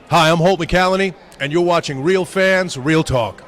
Hi, I'm Holt McCallany, and you're watching Real Fans, Real Talk.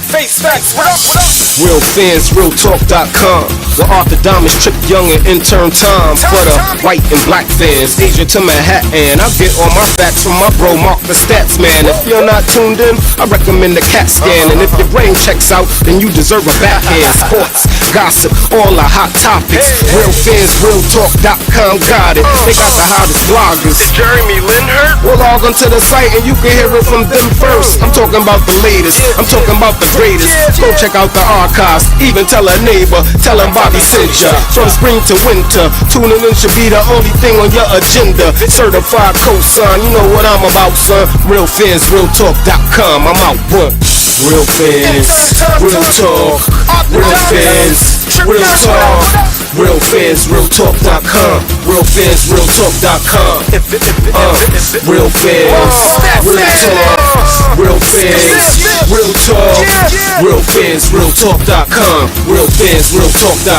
Face facts, what up, what up? Real Fans, realtalk.com. Where Arthur Diamonds, Trip Young, and intern Tom. For the white and black fans, Asia to Manhattan. I get all my facts from my bro Mark the Statsman. If you're not tuned in, I recommend the CAT scan. And if your brain checks out, then you deserve a backhand. Sports, gossip, all the hot topics. Real Fans, realtalk.com got it. They got the hottest bloggers. Is Jeremy Lin hurt? Well, log onto the site and you can hear it from them first. I'm talking about the latest. I'm talking about the greatest. Go check out the archives. Even tell a neighbor. Tell them Bobby sent ya. From spring to winter, tuning in should be the only thing on your agenda. Certified cosign, you know what I'm about, son. Real Fans, realtalk.com. I'm out, what? Real Fans, Real Talk. Real Fans, Real Talk. Real Fans, realtalk.com. Real Fans, realtalk.com. Real Fans, Real Talk. Real Fans, Real Talk. Real Fans, realtalk.com. Real Fans, realtalk.com.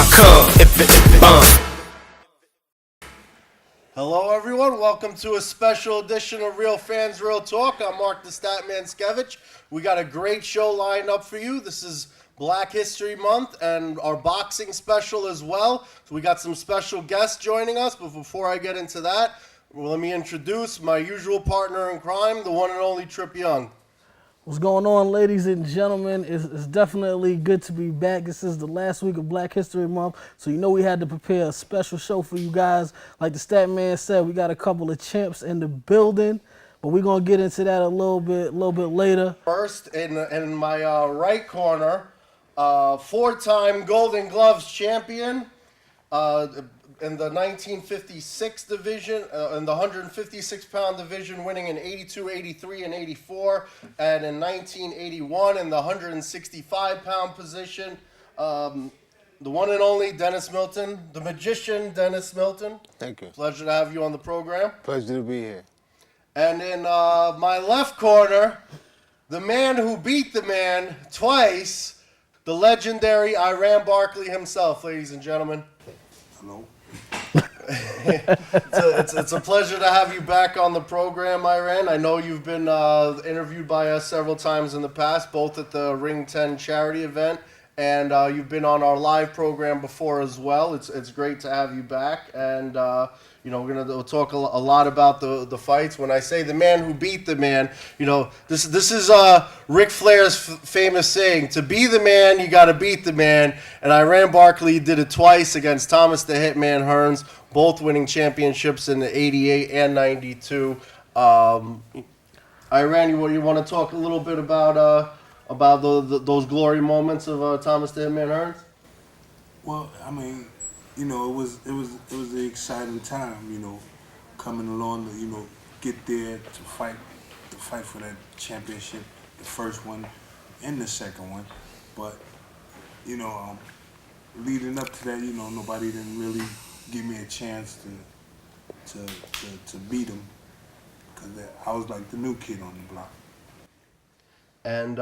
Hello everyone, welcome to a special edition of Real Fans, Real Talk. I'm Mark the Statman Skevich. We got a great show lined up for you. This is Black History Month and our boxing special as well. So we got some special guests joining us, but before I get into that, let me introduce my usual partner in crime, the one and only Trip Young. What's going on, ladies and gentlemen? It's definitely good to be back. This is the last week of Black History Month, so you know we had to prepare a special show for you guys. Like the Statman said, we got a couple of champs in the building, but we're gonna get into that a little bit later. First, in my right corner, four-time Golden Gloves champion. In the 1956 division, in the 156-pound division, winning in 82, 83, and 84, and in 1981 in the 165-pound position, the one and only Dennis Milton, the magician Dennis Milton. Thank you. Pleasure to have you on the program. Pleasure to be here. And in my left corner, the man who beat the man twice, the legendary Iran Barkley himself, ladies and gentlemen. Hello. It's a pleasure to have you back on the program, Iran. I know you've been interviewed by us several times in the past, both at the Ring 10 charity event, and you've been on our live program before as well. It's great to have you back, and we'll talk a lot about the fights. When I say the man who beat the man, this is Ric Flair's famous saying: to be the man, you got to beat the man. And Iran Barkley did it twice against Thomas the Hitman Hearns, both winning championships in the 88 and 92. Iran, you want to talk a little bit about those glory moments of Thomas the Hitman Hearns? Well, I mean, it was an exciting time, coming along to, get there to fight for that championship, the first one and the second one. But, leading up to that, nobody didn't really give me a chance to beat him, because I was like the new kid on the block. And,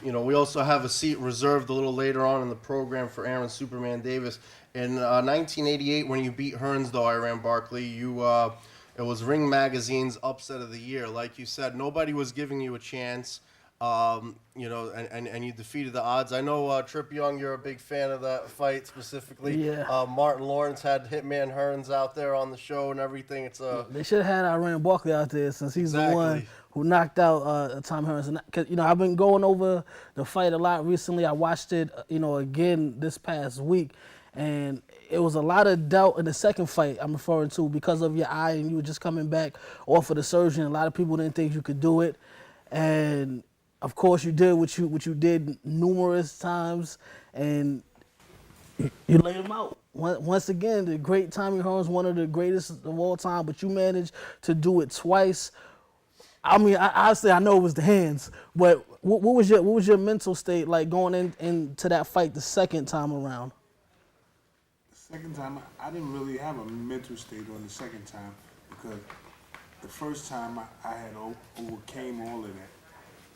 we also have a seat reserved a little later on in the program for Aaron Superman Davis. In 1988, when you beat Hearns, though, Iran Barkley, it was Ring Magazine's Upset of the Year. Like you said, nobody was giving you a chance, and you defeated the odds. I know, Trip Young, you're a big fan of that fight specifically. Yeah. Martin Lawrence had Hitman Hearns out there on the show and everything. They should have had Iran Barkley out there, since he's Exactly. the one who knocked out Tommy Hearns. And, cause, I've been going over the fight a lot recently. I watched it, again this past week. And it was a lot of doubt in the second fight I'm referring to, because of your eye and you were just coming back off of the surgery. A lot of people didn't think you could do it. And, of course, you did what you did numerous times, and you laid him out. Once again, the great Tommy Hearns, one of the greatest of all time, but you managed to do it twice. I mean, I know it was the hands, but what was your mental state like going into that fight the second time around? Second time, I didn't really have a mental state on the second time, because the first time I had overcame all of that,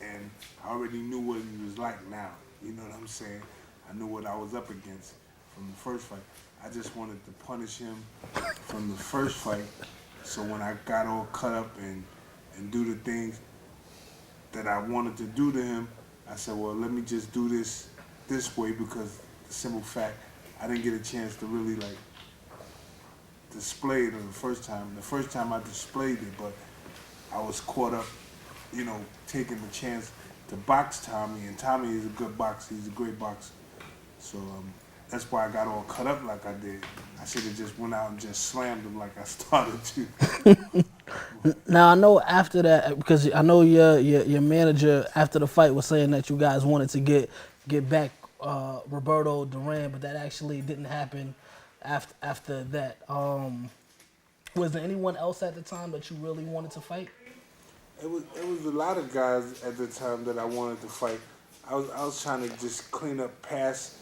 and I already knew what he was like now. You know what I'm saying? I knew what I was up against from the first fight. I just wanted to punish him from the first fight So when I got all cut up and do the things that I wanted to do to him, I said, well, let me just do this way, because the simple fact, I didn't get a chance to really like display it the first time. The first time I displayed it, but I was caught up, taking the chance to box Tommy, and Tommy is a good boxer. He's a great boxer. So that's why I got all cut up like I did. I should have just went out and just slammed him like I started to. Now I know after that, because I know your manager after the fight was saying that you guys wanted to get back Roberto Duran, but that actually didn't happen after that. Was there anyone else at the time that you really wanted to fight? It was a lot of guys at the time that I wanted to fight. I was trying to just clean up past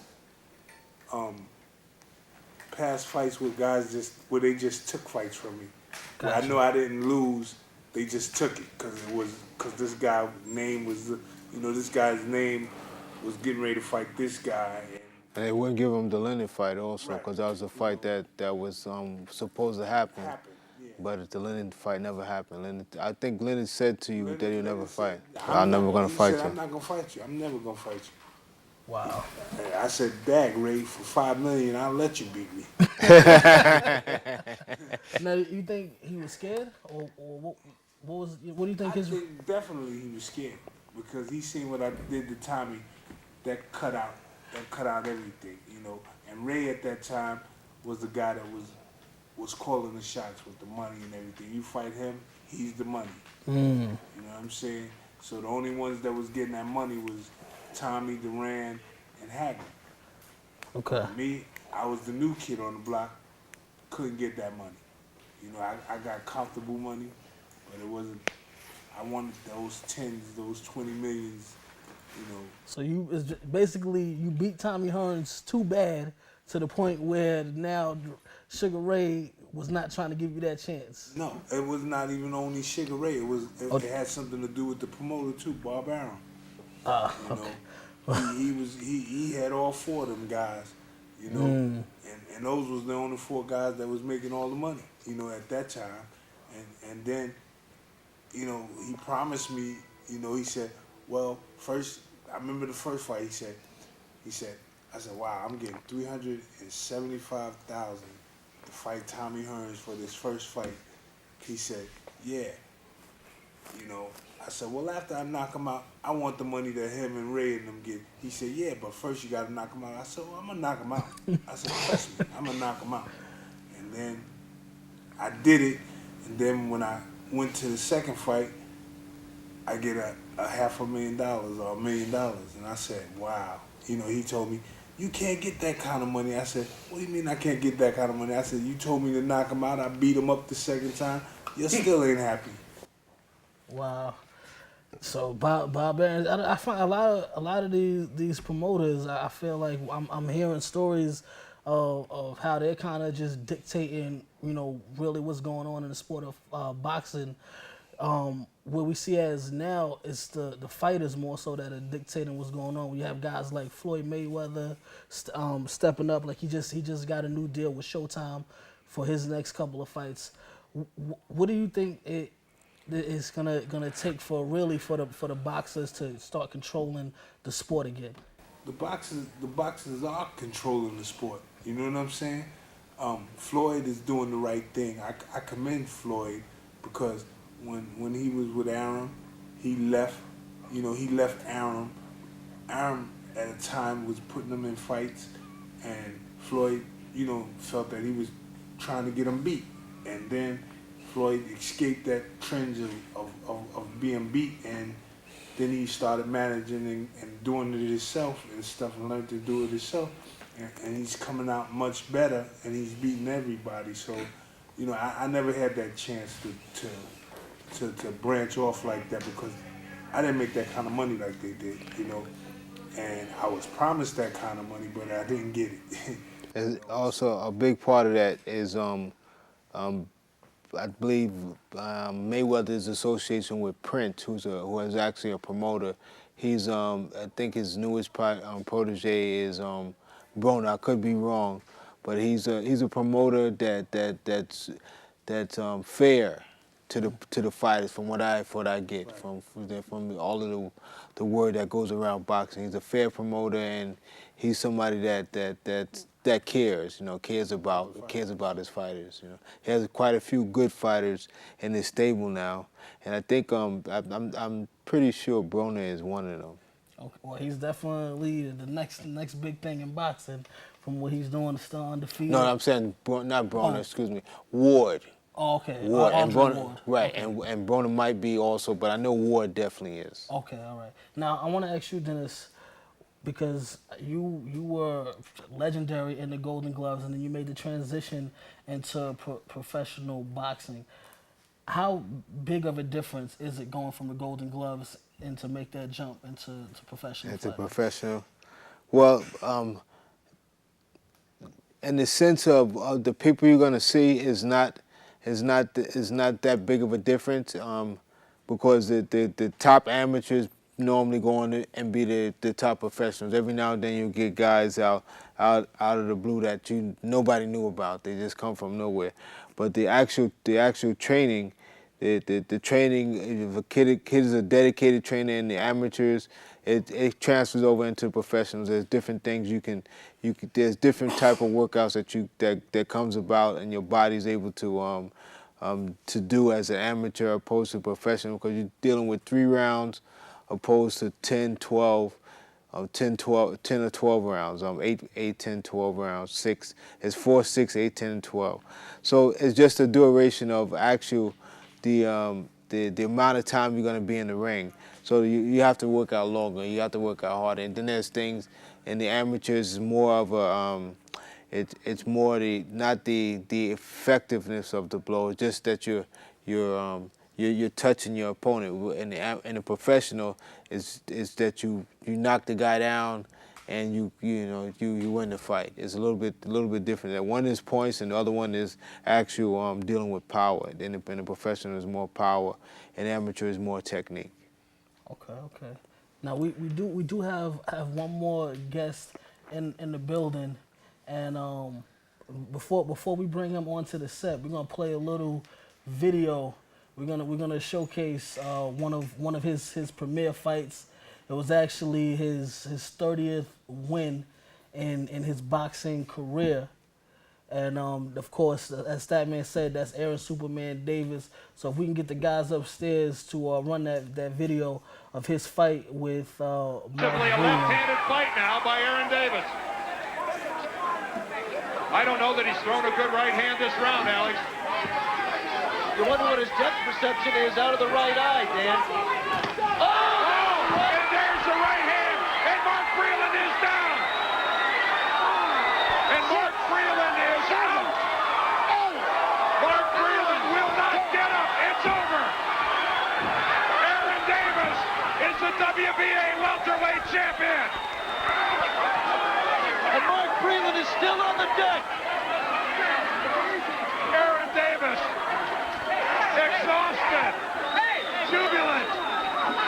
fights with guys where they just took fights from me. Gotcha. I know I didn't lose. They just took it because this guy's name was getting ready to fight this guy. And they wouldn't give him the Leonard fight also, because that was a fight that was supposed to happen. Yeah. But the Leonard fight never happened. I think Leonard said to you that he'll never fight. I'm never going to fight you. I'm not going to fight you. I'm never going to fight you. Wow. I said, Dag, Ray, for $5 million, I'll let you beat me. Now, you think he was scared, or what do you think I think definitely he was scared, because he seen what I did to Tommy. That cut out everything, And Ray at that time was the guy that was calling the shots with the money and everything. You fight him, he's the money. You know what I'm saying? So the only ones that was getting that money was Tommy, Duran, and Hagler. Okay. Me, I was the new kid on the block, couldn't get that money. I got comfortable money, but it wasn't. I wanted those tens, those 20 millions. So basically you beat Tommy Hearns too bad to the point where now Sugar Ray was not trying to give you that chance. No, it was not even only Sugar Ray. It had something to do with the promoter too, Bob Arum. He had all four of them guys, and those was the only four guys that was making all the money, at that time, and then, he promised me, he said, well, first, I remember the first fight, he said, I said, wow, I'm getting $375,000 to fight Tommy Hearns for this first fight. He said, yeah. I said, well, after I knock him out, I want the money that him and Ray and them get. He said, yeah, but first you got to knock him out. I said, well, I'm going to knock him out. I said, trust me, I'm going to knock him out. And then I did it, and then when I went to the second fight, I get a $500,000 or $1 million. And I said, wow. He told me, you can't get that kind of money. I said, what do you mean I can't get that kind of money? I said, you told me to knock him out. I beat him up the second time. You still ain't happy. Wow. So Bob Arum, I find a lot of these promoters, I feel like I'm hearing stories of how they're kind of just dictating, really what's going on in the sport of boxing. What we see as now is the fighters more so that are dictating what's going on. We have guys like Floyd Mayweather stepping up, like he just got a new deal with Showtime for his next couple of fights. What do you think it's gonna take for the boxers to start controlling the sport again? The boxers are controlling the sport. You know what I'm saying? Floyd is doing the right thing. I commend Floyd, because when he was with Arum, he left Arum. Arum at a time was putting him in fights, and Floyd, felt that he was trying to get him beat, and then Floyd escaped that trend of being beat, and then he started managing and doing it himself and stuff, and learned to do it himself, and he's coming out much better, and he's beating everybody. So, I never had that chance to branch off like that, because I didn't make that kind of money like they did, and I was promised that kind of money, but I didn't get it. And also, a big part of that is I believe Mayweather's association with Prince, who is actually a promoter. He's I think his newest protege is Broner. I could be wrong, but he's a promoter that's that's fair to the fighters, from what I get from all of the word that goes around boxing. He's a fair promoter, and he's somebody that cares, cares about his fighters. He has quite a few good fighters in his stable now, and I think I'm pretty sure Broner is one of them. Okay, well, he's definitely the next big thing in boxing. From what he's doing, still undefeated. No, I'm saying not Broner. Excuse me, Ward. Oh, okay. Ward and Broner, Ward. right? Okay. And Broner might be also, but I know Ward definitely is. Okay, all right. Now I want to ask you, Dennis, because you were legendary in the Golden Gloves, and then you made the transition into professional boxing. How big of a difference is it going from the Golden Gloves and to make that jump into professional? Into professional, well, in the sense of the people you're gonna see is not that big of a difference, because the top amateurs normally go on and be the top professionals. Every now and then you get guys out of the blue that nobody knew about. They just come from nowhere. But the actual training, the training, if a kid is a dedicated trainer in the amateurs, it transfers over into professionals. There's different things there's different type of workouts that comes about, and your body's able to do as an amateur opposed to professional, because you're dealing with 3 rounds opposed to 10 or 12 rounds, 8, 10, 12 rounds, 6. It's 4, 6, 8, 10, and 12. So it's just a duration of the amount of time you're going to be in the ring. So you have to work out longer, you have to work out harder. And then there's things in the amateurs, is more of a, it's more not the effectiveness of the blow, it's just that you're touching your opponent. In the professional, is that you knock the guy down and you win the fight. It's a little bit different. That one is points and the other one is actual dealing with power. In the professional is more power, and amateur is more technique. Okay. Now we do have one more guest in the building, and before we bring him onto the set, we're gonna play a little video. We're gonna showcase one of his premier fights. It was actually his 30th win in his boxing career. And of course, as Statman said, that's Aaron Superman Davis. So if we can get the guys upstairs to run that video of his fight with Simply a left-handed fight now by Aaron Davis. I don't know that he's thrown a good right hand this round, Alex. You wonder what his depth perception is out of the right eye, Dan. Oh! And there's the right hand, and Mark Freeland is down. And Mark Freeland is out. Mark Freeland will not get up. It's over. Aaron Davis is the WBA welterweight champion. And Mark Freeland is still on the deck. Aaron Davis, exhausted, jubilant,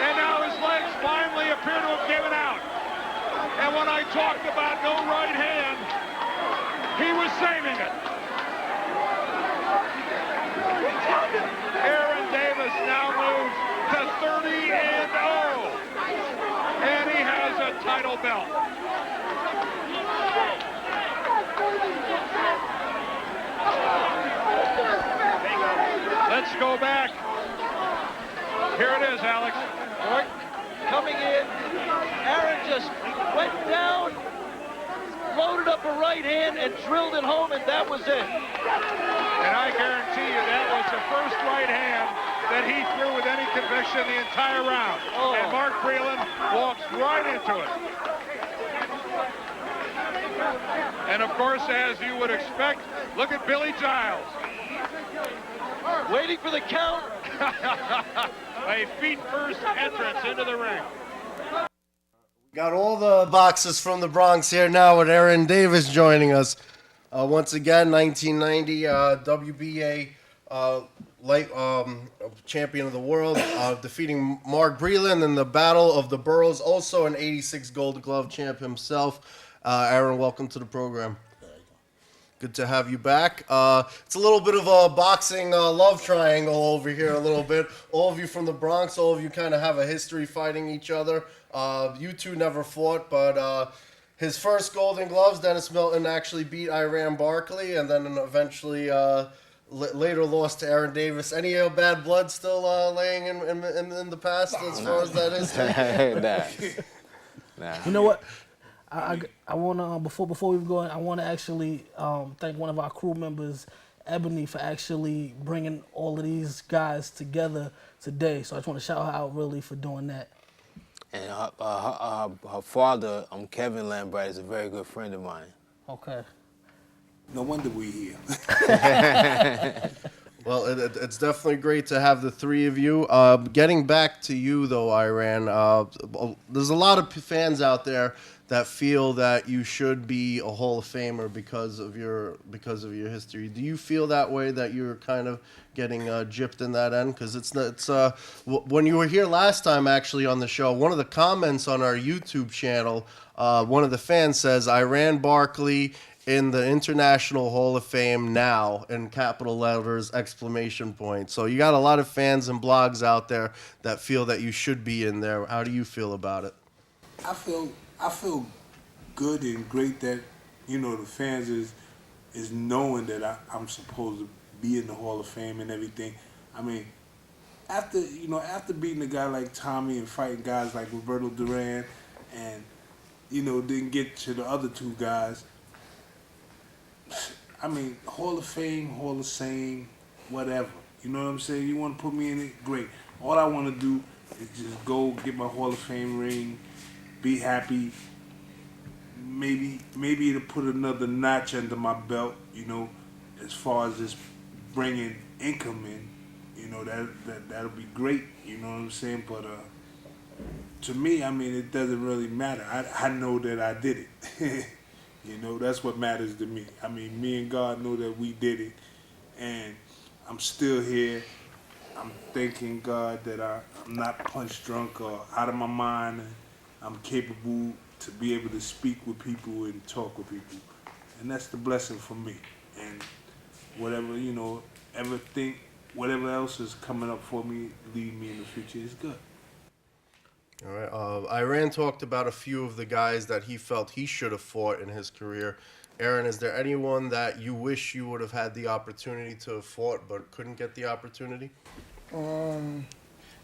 and now his legs finally appear to have given out. And when I talked about no right hand, he was saving it. Aaron Davis now moves to 30-0, and he has a title belt. Let's go back. Here it is, Alex. Mark coming in. Aaron just went down, loaded up a right hand, and drilled it home, and that was it. And I guarantee you that was the first right hand that he threw with any conviction the entire round. Oh. And Mark Freeland walks right into it. And of course, as you would expect, look at Billy Giles. Waiting for the count. A feet-first entrance into the ring. Got all the boxers from the Bronx here now with Aaron Davis joining us. Once again, 1990 WBA light champion of the world, defeating Mark Breland in the Battle of the Boroughs. Also an 86 Gold Glove champ himself. Aaron, welcome to the program. Good to have you back. It's a little bit of a boxing love triangle over here a little bit. All of you from the Bronx, all of you kind of have a history fighting each other. You two never fought, but his first Golden Gloves, Dennis Milton actually beat Iran Barkley, and then eventually later lost to Aaron Davis. Any bad blood still laying in the past as far as that is? Nah. You know what? I want to before we go, I want to actually thank one of our crew members, Ebony, for actually bringing all of these guys together today. So I just want to shout her out really for doing that. And her father, Kevin Lambright, is a very good friend of mine. Okay. No wonder we here. Well, it's definitely great to have the three of you. Getting back to you, though, Iran, there's a lot of fans out there that feel that you should be a Hall of Famer because of your history. Do you feel that way, that you're kind of getting gypped in that end? Because when you were here last time, actually, on the show, one of the comments on our YouTube channel, one of the fans says, Iran Barkley in the International Hall of Fame now, in capital letters, exclamation point. So you got a lot of fans and blogs out there that feel that you should be in there. How do you feel about it? I feel good and great that, the fans is knowing that I'm supposed to be in the Hall of Fame and everything. I mean, after beating a guy like Tommy and fighting guys like Roberto Duran and, didn't get to the other two guys, I mean, Hall of Fame, Hall of Shame, whatever. You know what I'm saying? You want to put me in it? Great. All I want to do is just go get my Hall of Fame ring, be happy. Maybe it'll put another notch under my belt, as far as just bringing income in. That'll be great. You know what I'm saying? But to me, I mean, it doesn't really matter. I know that I did it. That's what matters to me. I mean, me and God know that we did it, and I'm still here. I'm thanking God that I'm not punch drunk or out of my mind. And I'm capable to be able to speak with people and talk with people, and that's the blessing for me. And whatever whatever else is coming up for me, lead me in the future is good. All right. Iran talked about a few of the guys that he felt he should have fought in his career. Aaron, is there anyone that you wish you would have had the opportunity to have fought but couldn't get the opportunity?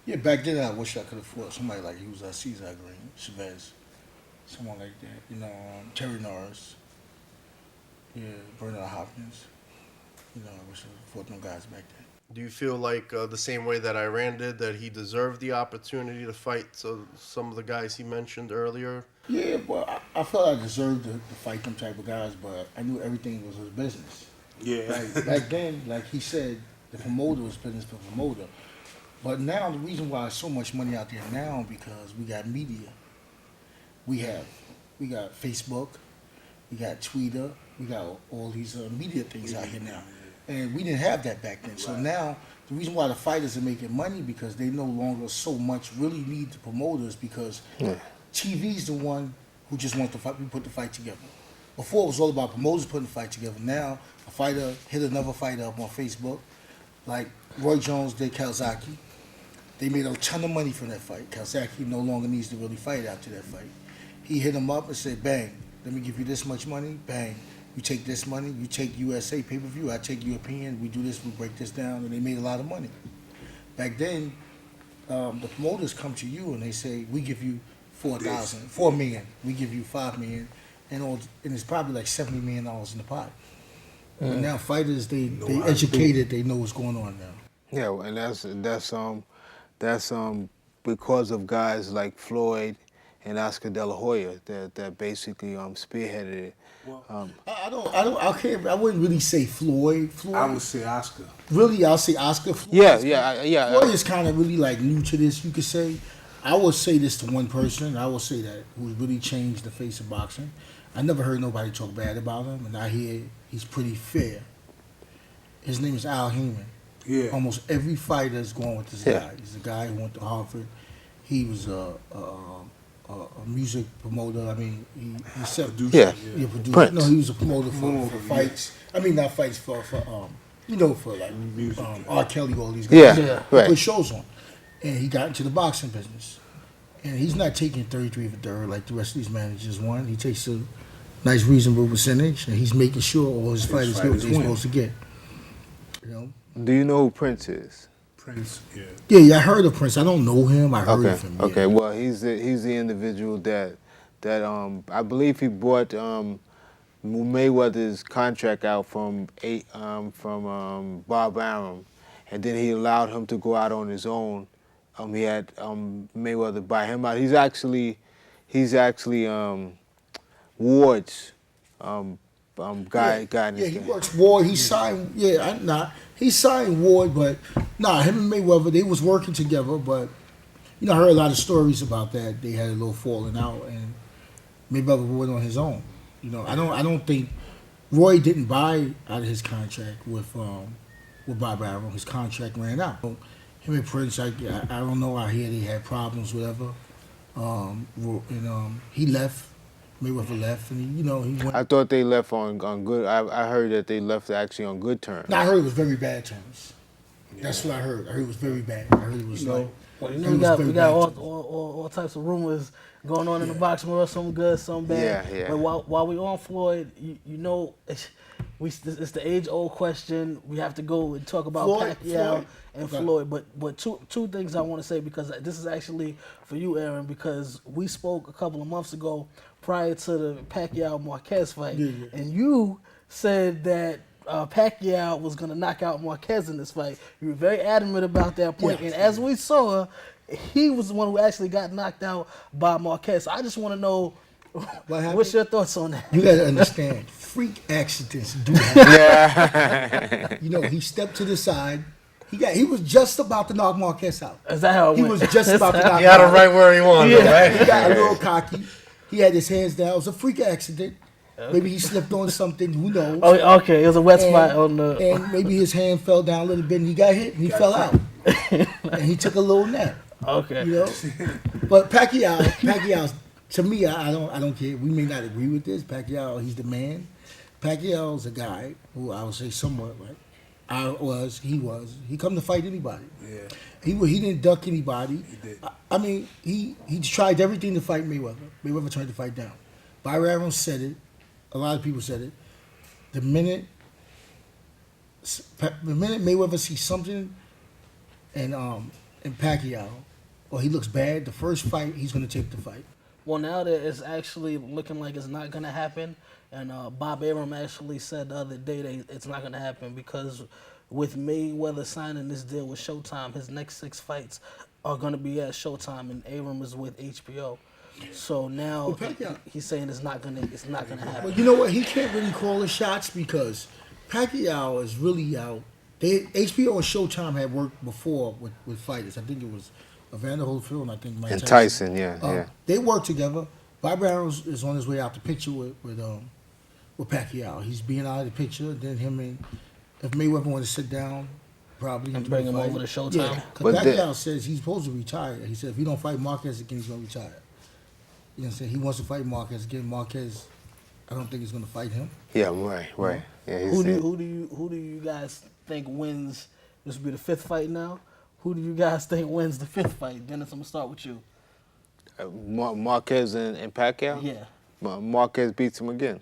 Yeah, back then I wish I could have fought somebody like he was Cesar Green, Chavez, someone like that. Terry Norris. Yeah, Bernard Hopkins. I wish I fought them guys back then. Do you feel like the same way that Iran did, that he deserved the opportunity to fight some of the guys he mentioned earlier? Yeah, but I felt I deserved to fight them type of guys, but I knew everything was his business. Yeah. Like, back then, like he said, the promoter was business for promoter. But now, the reason why there's so much money out there now, because we got media. We got Facebook, we got Twitter, we got all these media things out here now. And we didn't have that back then. So now, the reason why the fighters are making money, because they no longer so much really need the promoters, because TV's the one who just wants to fight. We put the fight together. Before, it was all about promoters putting the fight together. Now, a fighter hit another fighter up on Facebook, like Roy Jones did Kawasaki. They made a ton of money from that fight. Kawasaki no longer needs to really fight after that fight. He hit him up and said, bang, let me give you this much money, bang. You take this money, you take USA pay-per-view, I take European, we do this, we break this down, and they made a lot of money. Back then, the promoters come to you and they say, we give you $4 million, we give you $5 million, and it's probably like $70 million in the pot. But now fighters, they educated, they know what's going on now. Yeah, and that's because of guys like Floyd and Oscar De La Hoya that basically spearheaded it. Well, I wouldn't really say Floyd. I would say Oscar. Really, I'll say Oscar. Floyd Floyd is kind of really like new to this, you could say. I would say this to one person. I would say that who's really changed the face of boxing. I never heard nobody talk bad about him, and I hear he's pretty fair. His name is Al Heyman. Yeah. Almost every fighter is going with this guy. He's a guy who went to Harvard. He was a a music promoter. I mean, he said Yeah. producer. Prince. No, he was a promoter for fights. I mean, not fights for for like Music. R. Kelly, all these guys. Yeah, He right. put shows on, and he got into the boxing business. And he's not taking 33 for third like the rest of these managers want. He takes a nice, reasonable percentage, and he's making sure all his fighters get what they're supposed to get. You know. Do you know who Prince is? Prince, yeah. Yeah, I heard of Prince. I don't know him. I heard Okay. of him. Yeah. Okay. Well, he's the individual that I believe he bought Mayweather's contract out from Bob Arum, and then he allowed him to go out on his own. He had Mayweather buy him out. He's actually Ward's guy. In Yeah, this he thing. works Ward. He signed. He signed Ward, but him and Mayweather, they was working together. But I heard a lot of stories about that. They had a little falling out, and Mayweather went on his own. I don't think Roy didn't buy out of his contract with Bob Arum. His contract ran out. Him and Prince, I don't know. I hear they had problems, whatever. He left. Mayweather left, and he went. I thought they left on good. I heard that they left actually on good terms. No, I heard it was very bad terms. That's what I heard. I heard it was very bad. I heard it was like. We got all types of rumors going on in the boxing world. Some good, some bad. Yeah. But while we on Floyd, it's the age-old question. We have to go and talk about Pacquiao and Floyd. But two things I want to say, because this is actually for you, Aaron, because we spoke a couple of months ago prior to the Pacquiao-Marquez fight, and you said that Pacquiao was going to knock out Marquez in this fight. You were very adamant about that point, and as we saw, he was the one who actually got knocked out by Marquez. So I just want to know, what's your thoughts on that? You got to understand, freak accidents do happen. Yeah. He stepped to the side. He was just about to knock Marquez out. Is that how it He went? was just about to knock him out. He had him right where he wanted him, right? He got a little cocky. He had his hands down. It was a freak accident. Maybe he slipped on something. Who knows? Oh, okay. It was a wet spot on the. And maybe his hand fell down a little bit, and he got hit, and he fell out, and he took a little nap. Okay. But Pacquiao, to me, I don't care. We may not agree with this. Pacquiao, he's the man. Pacquiao's a guy who I would say somewhat like he was. He come to fight anybody. Yeah. He didn't duck anybody. He did. I mean, he tried everything to fight Mayweather. Mayweather turned the fight down. Byron Aron said it. A lot of people said it. The minute Mayweather sees something in Pacquiao, or he looks bad, the first fight he's going to take the fight. Well, now that it's actually looking like it's not going to happen, and Bob Arum actually said the other day that it's not going to happen because with Mayweather signing this deal with Showtime, his next 6 fights are going to be at Showtime, and Arum is with HBO. So now he's saying it's not gonna happen. Well, you know what? He can't really call the shots because Pacquiao is really out. HBO and Showtime had worked before with fighters. I think it was Evander Holyfield and I think Mike Tyson. Yeah. They work together. Bob Arum is on his way out the picture with Pacquiao. He's being out of the picture. Then him and if Mayweather want to sit down, probably and bring him over to Showtime. Yeah, because Pacquiao says he's supposed to retire. He said if he don't fight Marquez again, he's gonna retire. You know what I'm saying? He wants to fight Marquez again. Marquez, I don't think he's going to fight him. Yeah, right. Yeah, who do you guys think wins? This will be the 5th fight now. Who do you guys think wins the 5th fight? Dennis, I'm going to start with you. Marquez and Pacquiao? Yeah. Marquez beats him again.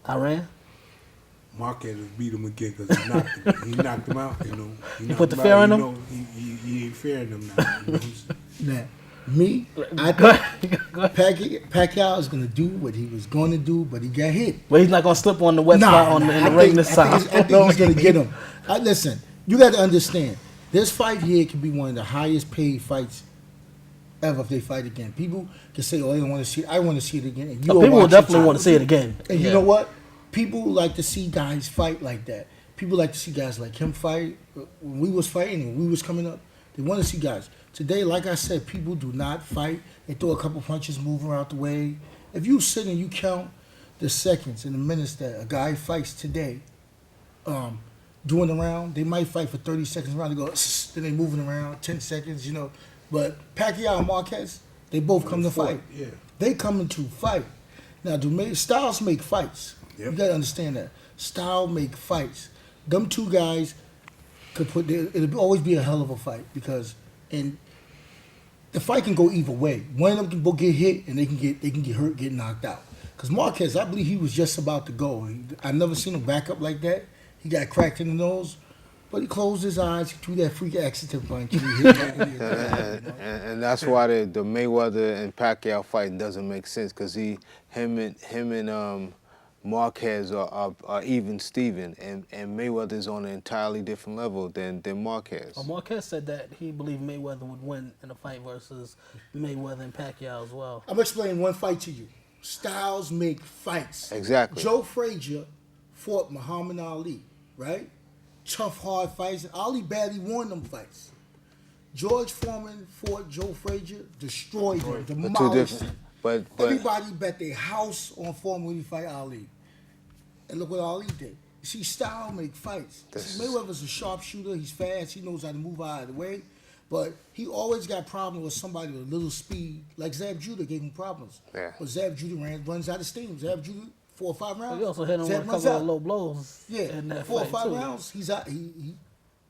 Iran? Marquez beat him again because he knocked him out. He put the fear in him? He ain't fearing him now. You know what I'm saying? Now, me, I think Pacquiao is going to do what he was going to do, but he got hit. But he's not going to slip on the wet spot in the ring this time. I think he's going to get him. Listen, you got to understand, this fight here can be one of the highest paid fights ever if they fight again. People can say, oh, they don't want to see it. I want to see it again. And people will definitely want to see it again. And you know what? People like to see guys fight like that. People like to see guys like him fight. When we was fighting, when we was coming up, they want to see guys. Today, like I said, people do not fight. They throw a couple punches, move out the way. If you sit and you count the seconds and the minutes that a guy fights today, doing the round, they might fight for 30 seconds around. They go, then they moving around, 10 seconds, But Pacquiao and Marquez, They both come to fought, fight. yeah. They coming to fight. Now, styles make fights. Yep. You gotta understand that. Style make fights. Them two guys it'll always be a hell of a fight because the fight can go either way. One of them can both get hit and they can get hurt, get knocked out. Because Marquez, I believe he was just about to go. I've never seen him back up like that. He got cracked in the nose, but he closed his eyes, he threw that freak accident punch. And, he hit and that's why the Mayweather and Pacquiao fight doesn't make sense because him and Marquez are even Steven, and Mayweather's on an entirely different level than Marquez. Well, Marquez said that he believed Mayweather would win in a fight versus Mayweather and Pacquiao as well. I'm explaining one fight to you. Styles make fights. Exactly. Joe Frazier fought Muhammad Ali, right? Tough, hard fights. Ali badly won them fights. George Foreman fought Joe Frazier, destroyed him, demolished him. But everybody bet their house on Foreman when he fight Ali. And look what Ali did. You see, style make fights. See, Mayweather's a sharpshooter. He's fast. He knows how to move out of the way. But he always got problems with somebody with a little speed. Like Zab Judah gave him problems. Yeah. But Zab Judah runs out of steam. Zab Judah, 4 or 5 rounds. He also hit him with a Zab runs couple out. of low blows. Yeah, in that 4 or fight 5 too. rounds, he's out.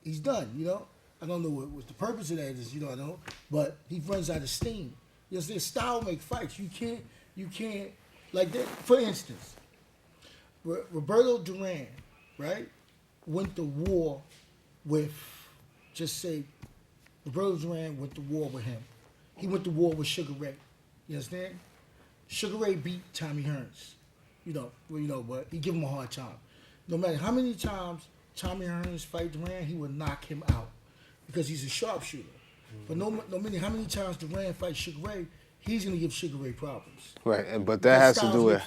He's done, you know? I don't know what the purpose of that is, you know, but he runs out of steam. You know, their style make fights. You can't, like that. For instance, Roberto Duran, right, went to war with, just say, Roberto Duran went to war with him. He went to war with Sugar Ray. You understand? Sugar Ray beat Tommy Hearns. You know, but he give him a hard time. No matter how many times Tommy Hearns fight Duran, he would knock him out because he's a sharpshooter. But no matter how many times Duran fights Sugar Ray, he's gonna give Sugar Ray problems. Right, but that has to do with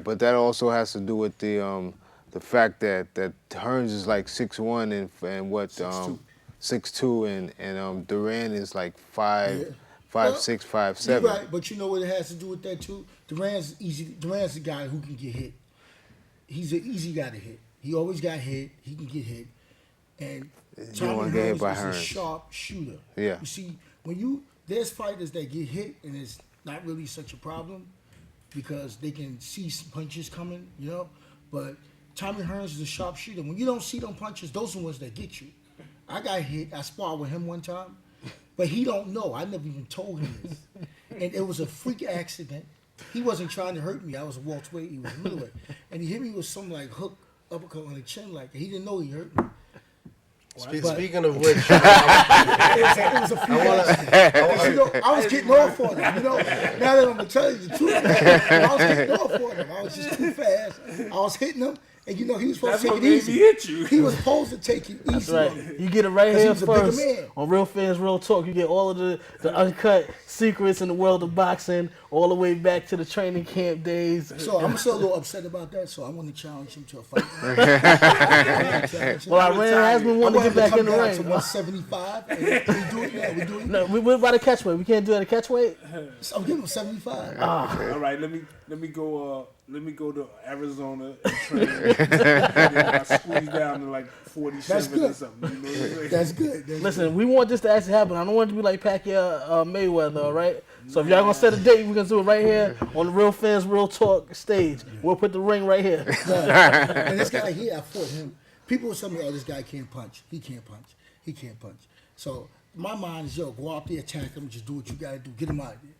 but that also has to do with the fact that Hearns is like 6'1" and what 6'2" and Duran is like 5'6", 5'7". You're right, but you know what it has to do with that too? Duran's the guy who can get hit. He's an easy guy to hit. He always got hit. He can get hit. And Tommy Hearns is a sharp shooter. Yeah. You see, there's fighters that get hit and it's not really such a problem because they can see some punches coming, you know. But Tommy Hearns is a sharp shooter. When you don't see them punches, those are the ones that get you. I got hit. I sparred with him one time, but he don't know. I never even told him this. And it was a freak accident. He wasn't trying to hurt me. I was a welterweight. He was a middleweight. And he hit me with some like hook uppercut on the chin like that. He didn't know he hurt me. Speaking of which, it was a freak accident. I was getting off on him. You know, now that I'm gonna tell you the truth, I was getting off on him. I was just too fast. I was hitting him, and you know he was supposed to take it easy. Hit you. He was supposed to take it easy. That's right. You get it right here first man. on Real Fans Real Talk. You get all of the uncut secrets in the world of boxing, all the way back to the training camp days. So I'm still a little upset about that. So I want to challenge him to a fight. Well, Iran has been wanting to get back in the ring. To 175. And we do it now. We do it. No, we're about to catch weight. We can't do it at catch weight. I'm giving him 75. All right, let me go to Arizona and train. I squeeze down to like 47 or something. You know what I'm saying? That's good. Listen, we want this to actually happen. I don't want it to be like Pacquiao Mayweather, all right? So if y'all gonna set a date, we're gonna do it right here on the Real Fans Real Talk stage. We'll put the ring right here. And this guy here, I fought him. People will tell me, oh, this guy can't punch. He can't punch. He can't punch. So my mind is, yo, go out there, attack him, just do what you gotta do. Get him out of there.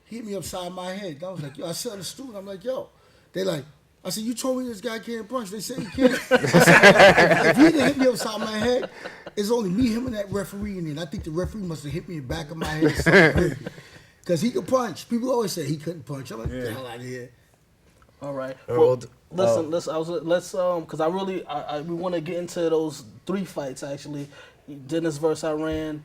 He hit me upside my head. I was like, yo, I sit on the stool. I'm like, yo. They like, I said, you told me this guy can't punch. They said he can't. I said, if he didn't hit me upside my head, it's only me, him, and that referee in there. And I think the referee must have hit me in the back of my head. Because he could punch. People always say he couldn't punch. I'm like, get the hell out of here. All right. Well, listen, because we want to get into those 3 fights actually. Dennis versus Iran,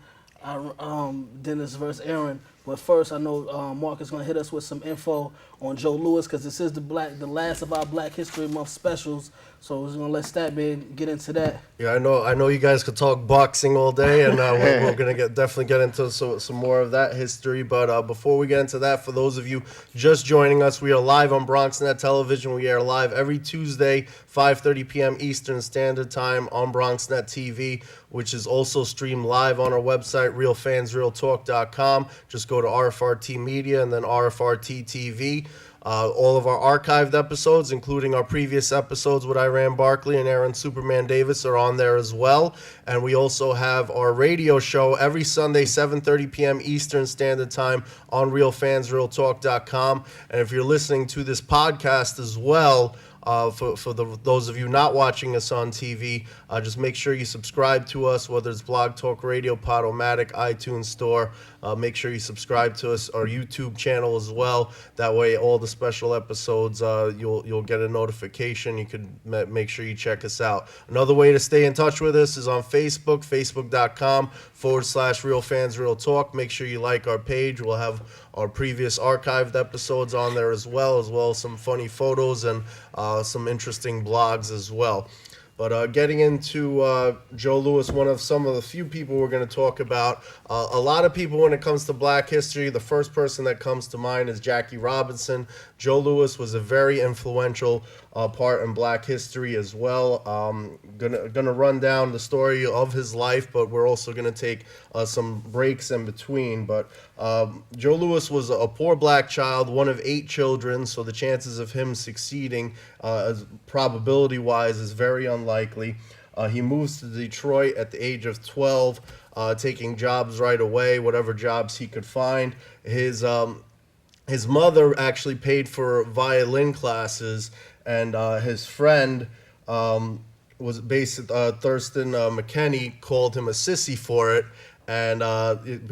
Dennis versus Aaron. But first, I know Mark is going to hit us with some info on Joe Louis because this is the last of our Black History Month specials. So we're going to let Statman get into that. Yeah, I know you guys could talk boxing all day, and we're going to definitely get into some more of that history. But before we get into that, for those of you just joining us, we are live on BronxNet Television. We air live every Tuesday, 5:30 p.m. Eastern Standard Time on BronxNet TV, which is also streamed live on our website, realfansrealtalk.com. Just go to RFRT Media and then RFRT TV. All of our archived episodes, including our previous episodes with Iran Barkley and Aaron Superman Davis, are on there as well. And we also have our radio show every Sunday, 7:30 p.m. Eastern Standard Time on RealFansRealTalk.com. And if you're listening to this podcast as well, for those of you not watching us on TV, just make sure you subscribe to us, whether it's Blog Talk Radio, Podomatic, iTunes Store. Make sure you subscribe to us, our YouTube channel as well. That way, all the special episodes, you'll get a notification. You can make sure you check us out. Another way to stay in touch with us is on Facebook, facebook.com/RealFansRealTalk. Make sure you like our page. We'll have our previous archived episodes on there as well as some funny photos and some interesting blogs as well. But getting into Joe Louis, some of the few people we're going to talk about. A lot of people, when it comes to Black history, the first person that comes to mind is Jackie Robinson. Joe Louis was a very influential part in Black history as well. Gonna run down the story of his life, but we're also gonna take some breaks in between. But Joe Louis was a poor black child, one of 8 children, so the chances of him succeeding, probability-wise, is very unlikely. He moves to Detroit at the age of 12, taking jobs right away, whatever jobs he could find. His mother actually paid for violin classes, and his friend was Thurston McKenney called him a sissy for it, and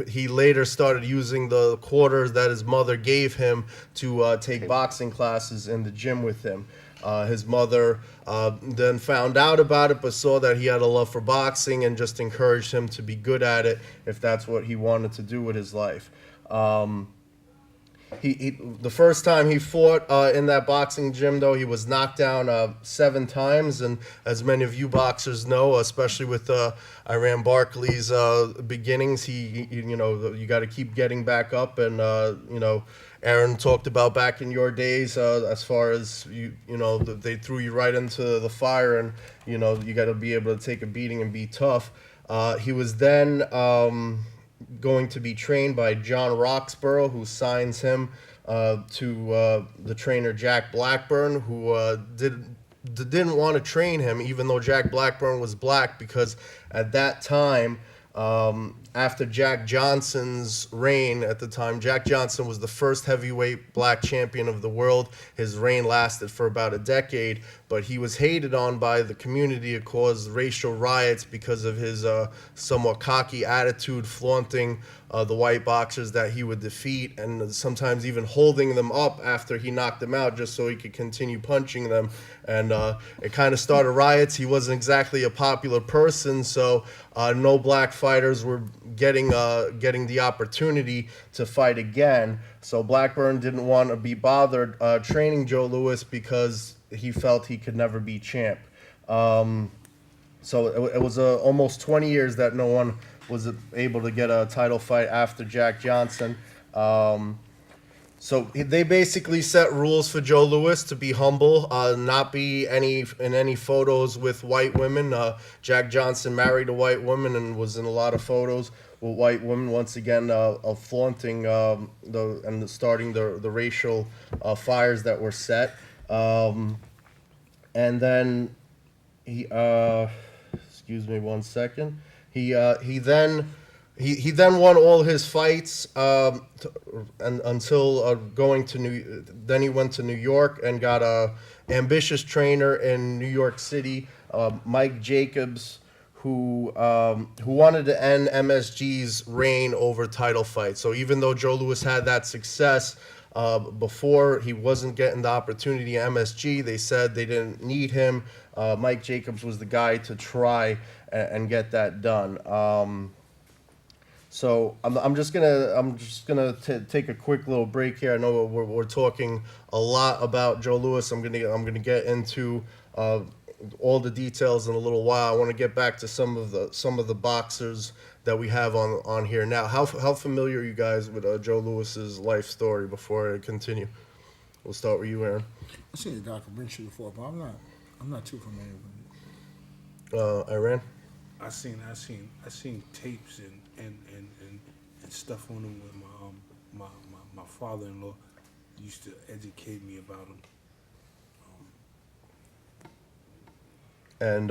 he later started using the quarters that his mother gave him to take boxing classes in the gym with him. His mother then found out about it, but saw that he had a love for boxing and just encouraged him to be good at it if that's what he wanted to do with his life. The first time he fought in that boxing gym, though, he was knocked down 7 times, and as many of you boxers know, especially with Iran Barkley's beginnings, you got to keep getting back up, and Aaron talked about back in your days, as far as they threw you right into the fire, and you got to be able to take a beating and be tough. He was then going to be trained by John Roxborough, who signs him to the trainer Jack Blackburn, who didn't want to train him, even though Jack Blackburn was black, because at that time, after Jack Johnson's reign at the time, Jack Johnson was the first heavyweight black champion of the world. His reign lasted for about a decade, but he was hated on by the community. It caused racial riots because of his somewhat cocky attitude, flaunting the white boxers that he would defeat, and sometimes even holding them up after he knocked them out just so he could continue punching them. And it kind of started riots. He wasn't exactly a popular person, so no black fighters were getting the opportunity to fight again. So Blackburn didn't want to be bothered training Joe Louis because he felt he could never be champ. So it was almost 20 years that no one was able to get a title fight after Jack Johnson. So they basically set rules for Joe Louis to be humble, not be in any photos with white women. Jack Johnson married a white woman and was in a lot of photos with white women. Once again, flaunting and starting the racial fires that were set. And then he, excuse me one second. He then won all his fights until going to Then he went to New York and got a ambitious trainer in New York City, Mike Jacobs, who wanted to end MSG's reign over title fights. So even though Joe Louis had that success before, he wasn't getting the opportunity at MSG. They said they didn't need him. Mike Jacobs was the guy to try and get that done. So I'm just gonna take a quick little break here. I know we're talking a lot about Joe Louis. I'm gonna get into all the details in a little while. I want to get back to some of the boxers that we have on here now. How familiar are you guys with Joe Louis's life story? Before I continue, we'll start with you, Aaron. I've seen the documentary before, but I'm not too familiar with it. Iran. I seen tapes and stuff on him my father-in-law used to educate me about him. And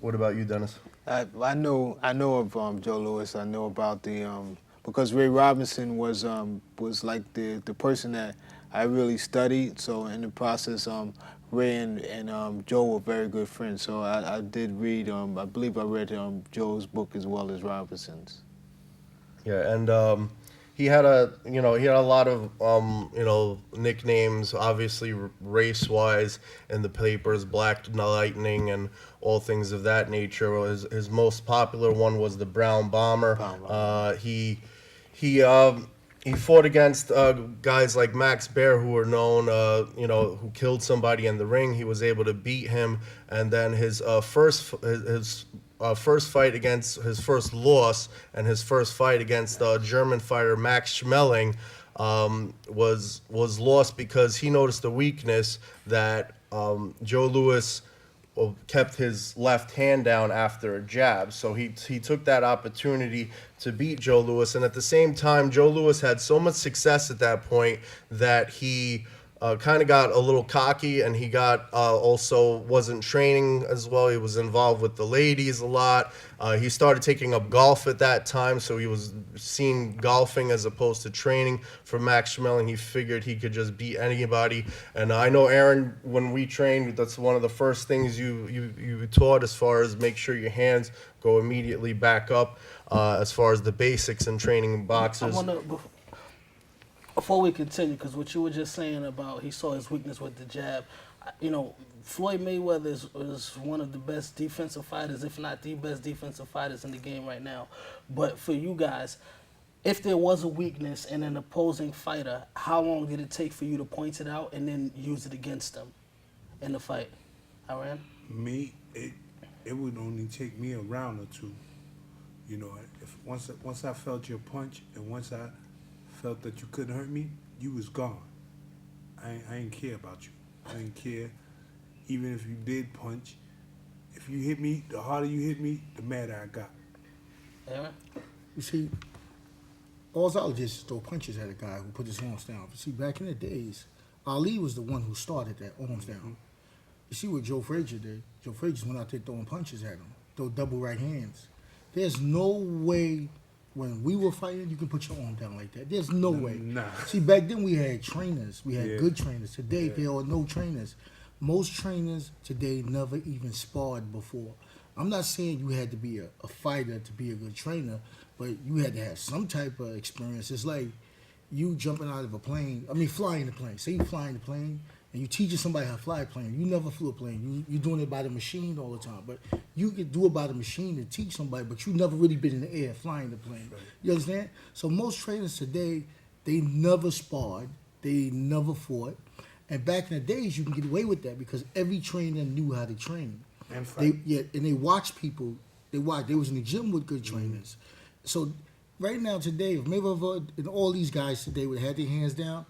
what about you, Dennis? I know of Joe Louis. I know about the because Ray Robinson was like the person that I really studied. So in the process, Ray and Joe were very good friends. So I did read. I believe I read Joe's book as well as Robinson's. Yeah, and he had a lot of nicknames, obviously race-wise in the papers, Black Lightning and all things of that nature. His most popular one was the Brown Bomber. He fought against guys like Max Baer, who were known, who killed somebody in the ring. He was able to beat him, and then his first fight against his first loss and his first fight against German fighter Max Schmeling was lost because he noticed a weakness that Joe Louis kept his left hand down after a jab. So he took that opportunity to beat Joe Louis. And at the same time, Joe Louis had so much success at that point that he kind of got a little cocky, and he got also wasn't training as well. He was involved with the ladies a lot. He started taking up golf at that time, so he was seen golfing as opposed to training for Max Schmeling. He figured he could just beat anybody. And I know, Aaron, when we trained, that's one of the first things you taught, as far as make sure your hands go immediately back up, as far as the basics in training boxers. Before we continue, because what you were just saying about he saw his weakness with the jab, Floyd Mayweather is one of the best defensive fighters, if not the best defensive fighters in the game right now. But for you guys, if there was a weakness in an opposing fighter, how long did it take for you to point it out and then use it against them in the fight? Iran? Me, it would only take me a round or two. If once I felt your punch and once I felt that you couldn't hurt me, you was gone. I ain't care about you. I didn't care. Even if you did punch, if you hit me, the harder you hit me, the madder I got. Aaron? You see, all I did is throw punches at a guy who put his arms down. You see, back in the days, Ali was the one who started that arms down. You see what Joe Frazier did? Joe Frazier just went out there throwing punches at him, throw double right hands. There's no way when we were fighting you can put your arm down like that. There's no way. Nah. See, back then we had trainers. We had good trainers. Today there are no trainers. Most trainers today never even sparred before. I'm not saying you had to be a fighter to be a good trainer, but you had to have some type of experience. It's like you jumping out of a plane. Flying the plane. Say you flying the plane and you teaching somebody how to fly a plane. You never flew a plane. You're doing it by the machine all the time. But you could do it by the machine and teach somebody, but you never really been in the air flying the plane. Right. You understand? So most trainers today, they never sparred. They never fought. And back in the days, you can get away with that because every trainer knew how to train. And fight. And they watched people. They was in the gym with good trainers. So right now today, if Mayweather and all these guys today would have had their hands down,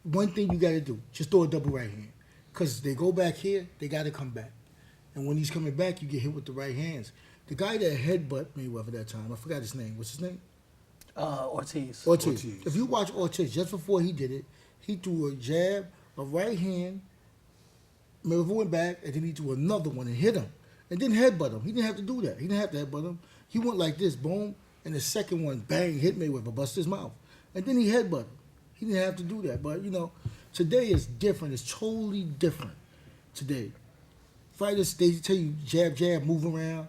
one thing you got to do, just throw a double right hand. Because they go back here, they got to come back. And when he's coming back, you get hit with the right hands. The guy that headbutt Mayweather that time, I forgot his name. What's his name? Ortiz. If you watch Ortiz, just before he did it, he threw a jab, a right hand, Mayweather went back, and then he threw another one and hit him. And then headbutt him. He didn't have to do that. He didn't have to headbutt him. He went like this, boom, and the second one, bang, hit Mayweather, busted his mouth. And then he headbutt him. He didn't have to do that. But, today is different. It's totally different today. Fighters, they tell you jab, jab, move around.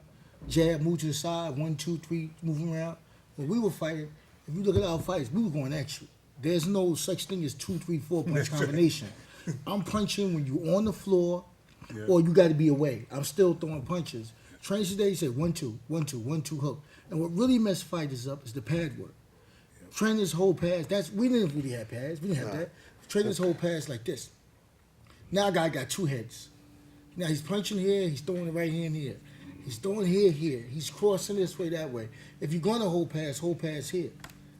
Jab, move to the side, 1, 2, 3, move around. When we were fighting, if you look at our fights, we were going at you. There's no such thing as 2, 3, 4 punch combination. I'm punching when you're on the floor or you got to be away. I'm still throwing punches. Trainers today say 1, 2, 1, 2, 1, 2, hook. And what really messed fighters up is the pad work. Trainers hold pads. We didn't really have pads. We didn't have that. Trainers hold pads like this. Now a guy got two heads. Now he's punching here. He's throwing the right hand here. He's throwing here. He's crossing this way, that way. If you're going to hold pads here.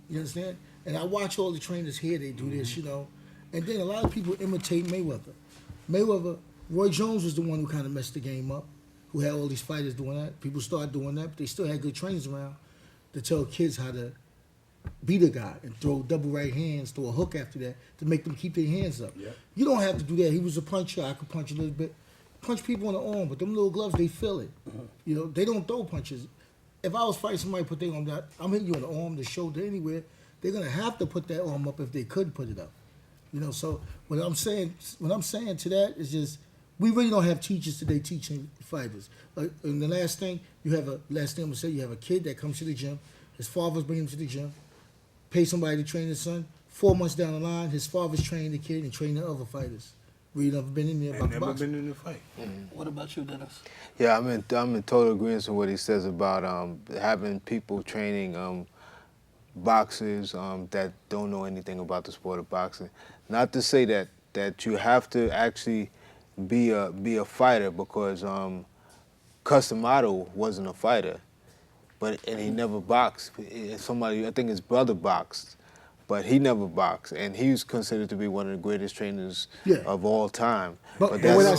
You understand? And I watch all the trainers here. They do this, And then a lot of people imitate Mayweather. Roy Jones was the one who kind of messed the game up, who had all these fighters doing that. People started doing that, but they still had good trainers around to tell kids how to beat a guy and throw double right hands, throw a hook after that to make them keep their hands up. Yep. You don't have to do that. He was a puncher. I could punch a little bit. Punch people on the arm, but them little gloves, they feel it. You know, they don't throw punches. If I was fighting somebody, put their arm down, I'm hitting you on the arm, the shoulder, anywhere. They're gonna have to put that arm up if they could put it up. You know, so what I'm saying to that is just we really don't have teachers today teaching fighters. And the last thing I'm gonna say, you have a kid that comes to the gym, his father's bringing him to the gym, pay somebody to train his son. 4 months down the line, his father's training the kid and training the other fighters. We never been in there about the never boxing. been in the fight. What about you, Dennis? Yeah, I'm in total agreement with what he says about having people training boxers that don't know anything about the sport of boxing. Not to say that you have to actually be a fighter, because Customato wasn't a fighter, and he never boxed. Somebody, I think his brother boxed, but he never boxed, and he was considered to be one of the greatest trainers of all time. But what I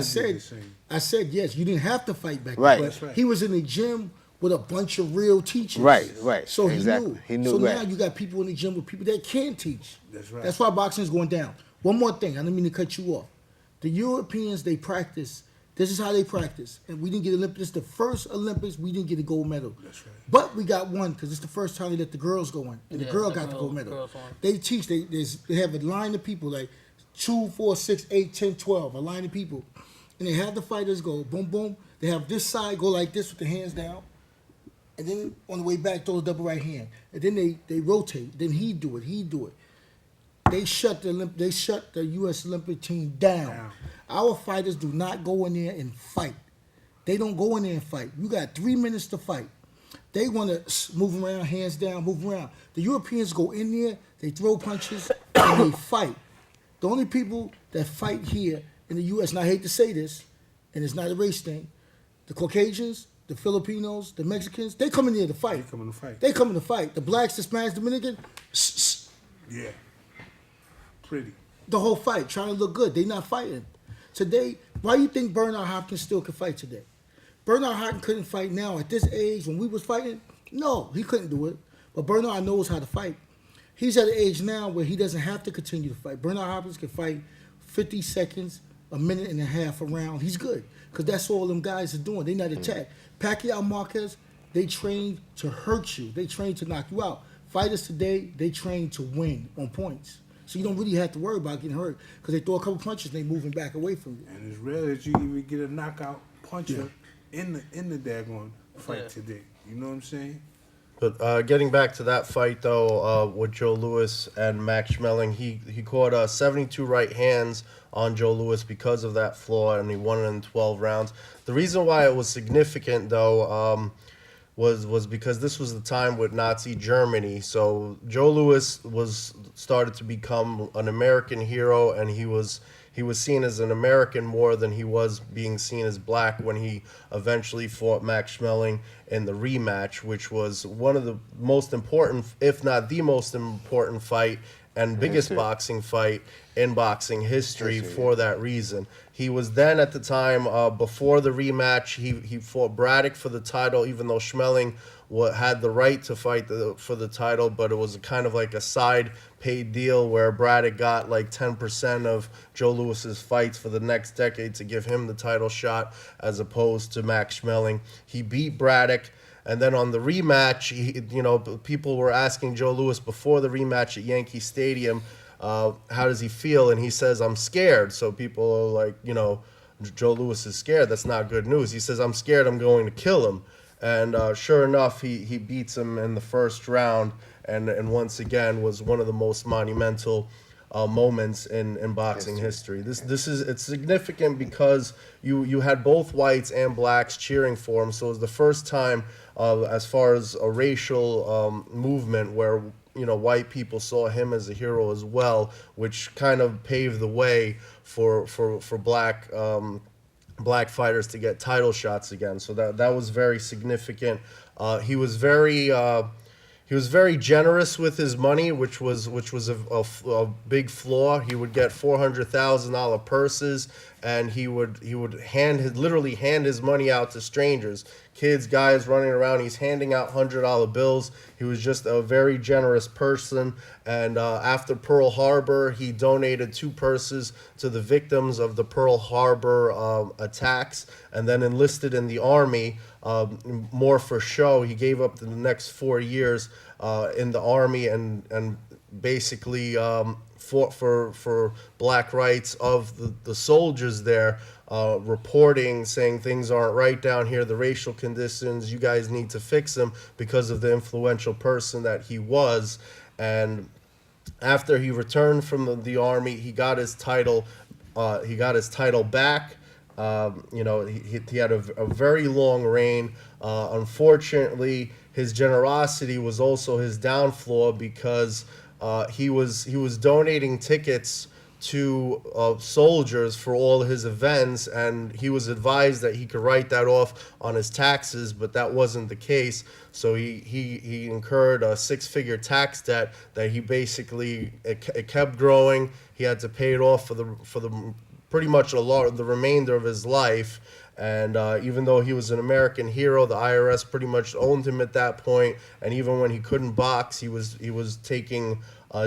said, I said yes, you didn't have to fight back then. Right. But That's right. he was in the gym with a bunch of real teachers. Right. So Exactly. he knew. So right. now you got people in the gym with people that can teach. That's right. That's why boxing is going down. One more thing, I didn't mean to cut you off. The Europeans, they practice. This is how they practice. And we didn't get Olympics. This is the first Olympics we didn't get a gold medal. That's right. But we got one because it's the first time they let the girls go in. And the girl got the gold medal. They teach. They have a line of people, like 2, 4, 6, 8, 10, 12, a line of people. And they have the fighters go boom, boom. They have this side go like this with the hands down. And then on the way back, throw a double right hand. And then they rotate. Then he do it. They shut the U.S. Olympic team down. Our fighters do not go in there and fight. They don't go in there and fight. You got 3 minutes to fight. They want to move around, hands down, move around. The Europeans go in there, they throw punches, and they fight. The only people that fight here in the U.S., and I hate to say this, and it's not a race thing, the Caucasians, the Filipinos, the Mexicans, they come in here to fight. They come in to fight. The blacks, the Spanish, Dominican, yeah. Pretty. The whole fight, trying to look good. They not fighting. Today, why do you think Bernard Hopkins still can fight today? Bernard Hopkins couldn't fight now at this age when we was fighting. No, he couldn't do it. But Bernard knows how to fight. He's at an age now where he doesn't have to continue to fight. Bernard Hopkins can fight 50 seconds, a minute and a half a round. He's good because that's all them guys are doing. They not attack. Pacquiao, Marquez, they train to hurt you. They train to knock you out. Fighters today, they train to win on points. So you don't really have to worry about getting hurt because they throw a couple punches and they moving back away from you. And it's rare that you even get a knockout puncher in the daggone fight today. You know what I'm saying? But getting back to that fight, though, with Joe Louis and Max Schmeling, he caught 72 right hands on Joe Louis because of that flaw, and he won it in 12 rounds. The reason why it was significant, though, was because this was the time with Nazi Germany. So Joe Louis started to become an American hero, and he was seen as an American more than he was being seen as black when he eventually fought Max Schmeling in the rematch, which was one of the most important, if not the most important fight and biggest boxing fight in boxing history for that reason. He was then at the time, before the rematch, he fought Braddock for the title, even though Schmeling had the right to fight for the title, but it was kind of like a side paid deal where Braddock got like 10% of Joe Louis's fights for the next decade to give him the title shot as opposed to Max Schmeling. He beat Braddock. And then on the rematch, people were asking Joe Louis before the rematch at Yankee Stadium, how does he feel? And he says, I'm scared. So people are like, Joe Louis is scared. That's not good news. He says, I'm scared. I'm going to kill him. And sure enough, he beats him in the first round, and once again was one of the most monumental moments in boxing history. It's significant because you had both whites and blacks cheering for him. So it was the first time, as far as a racial movement, where white people saw him as a hero as well, which kind of paved the way for black fighters to get title shots again. So that was very significant. He was very generous with his money, which was a big flaw. He would get $400,000 purses and he would literally hand his money out to strangers, kids, guys running around. He's handing out $100 bills. He was just a very generous person. And after Pearl Harbor, he donated 2 purses to the victims of the Pearl Harbor attacks, and then enlisted in the Army, more for show. He gave up the next 4 years in the Army and basically fought for black rights of the soldiers there, reporting, saying things aren't right down here, the racial conditions, you guys need to fix them, because of the influential person that he was. And after he returned from the Army, he got his title. He got his title back. He had a very long reign. Unfortunately, his generosity was also his downfall, because he was donating tickets to soldiers for all his events, and he was advised that he could write that off on his taxes, but that wasn't the case. So he incurred a 6-figure tax debt that he basically it kept growing. He had to pay it off for the pretty much the remainder of his life. And even though he was an American hero, the IRS pretty much owned him at that point. And even when he couldn't box, he was taking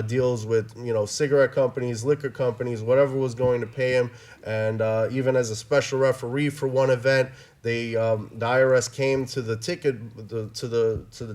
deals with cigarette companies, liquor companies, whatever was going to pay him. And even as a special referee for one event, the IRS came to the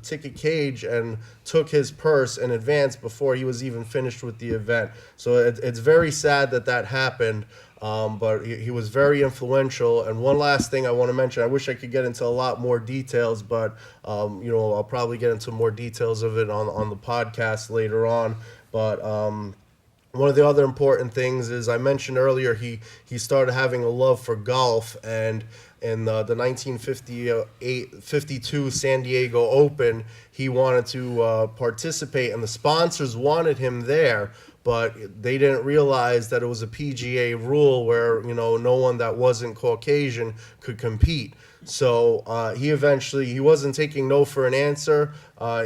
ticket cage and took his purse in advance before he was even finished with the event. So it's very sad that happened. But he was very influential. And one last thing I want to mention, I wish I could get into a lot more details, but I'll probably get into more details of it on the podcast later on. But one of the other important things is, I mentioned earlier, he started having a love for golf, and in the 1952 San Diego Open, he wanted to participate, and the sponsors wanted him there, but they didn't realize that it was a PGA rule where no one that wasn't Caucasian could compete. So he wasn't taking no for an answer.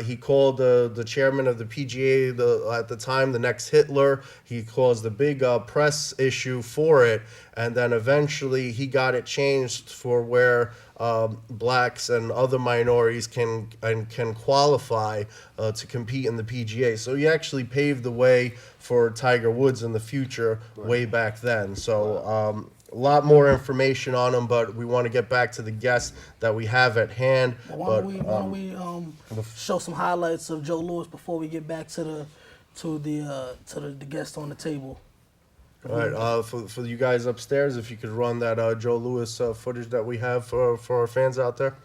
He called the chairman of the PGA at the time, the next Hitler. He caused a big press issue for it, and then eventually he got it changed for where blacks and other minorities can qualify to compete in the PGA. So he actually paved the way for Tiger Woods in the future, way back then. So a lot more information on him, but we want to get back to the guests that we have at hand. Why don't we show some highlights of Joe Louis before we get back to the guest on the table? All right, for you guys upstairs, if you could run that Joe Louis footage that we have for our fans out there.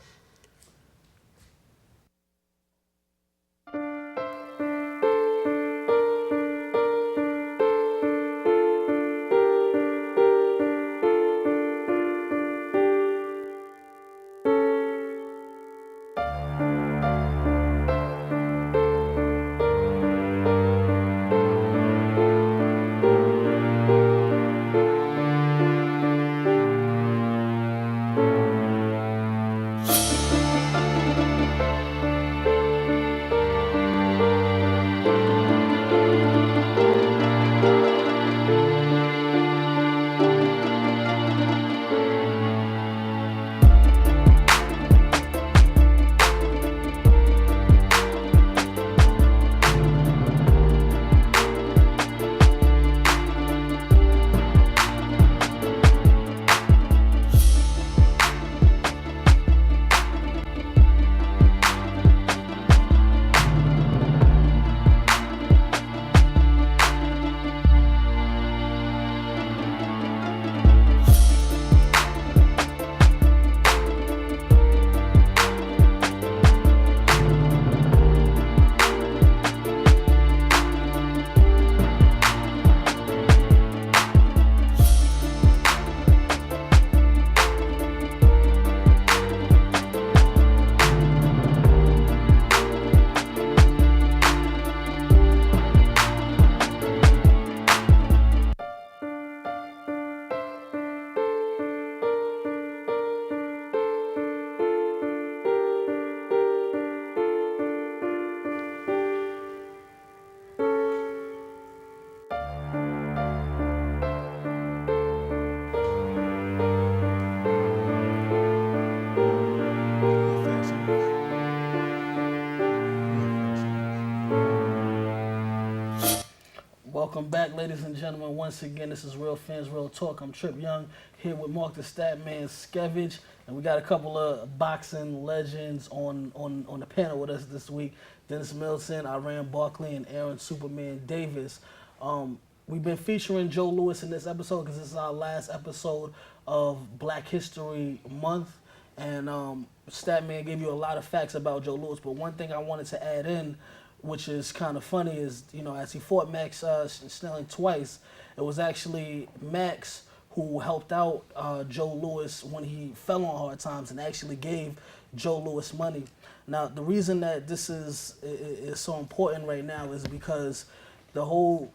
Welcome back, ladies and gentlemen. Once again, this is Real Fans, Real Talk. I'm Trip Young, here with Mark the Statman, Skevich, and we got a couple of boxing legends on the panel with us this week. Dennis Milton, Iran Barkley, and Aaron Superman Davis. We've been featuring Joe Louis in this episode because this is our last episode of Black History Month. And Statman gave you a lot of facts about Joe Louis, but one thing I wanted to add in, which is kind of funny, is, you know, as he fought Max Snelling twice, it was actually Max who helped out Joe Louis when he fell on hard times and actually gave Joe Louis money. Now, the reason that this is so important right now is because the whole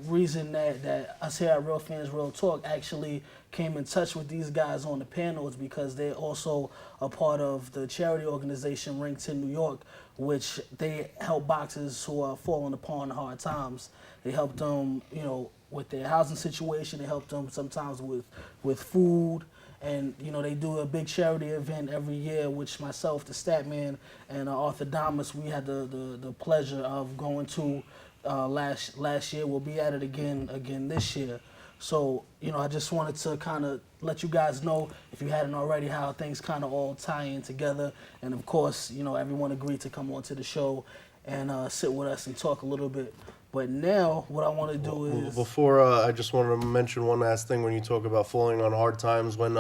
reason that us here at Real Fans Real Talk actually came in touch with these guys on the panel is because they're also a part of the charity organization Ring 10 New York, which they help boxers who are falling upon hard times. They help them, you know, with their housing situation. They help them sometimes with food. And, you know, they do a big charity event every year, which myself, the Statman, and Arthur Damas, we had the pleasure of going to last year. We'll be at it again this year. So, you know, I just wanted to kind of let you guys know, if you hadn't already, how things kind of all tie in together. And of course, you know, everyone agreed to come on to the show and sit with us and talk a little bit. But now, what I want to do is... Before, I just wanted to mention one last thing when you talk about falling on hard times. When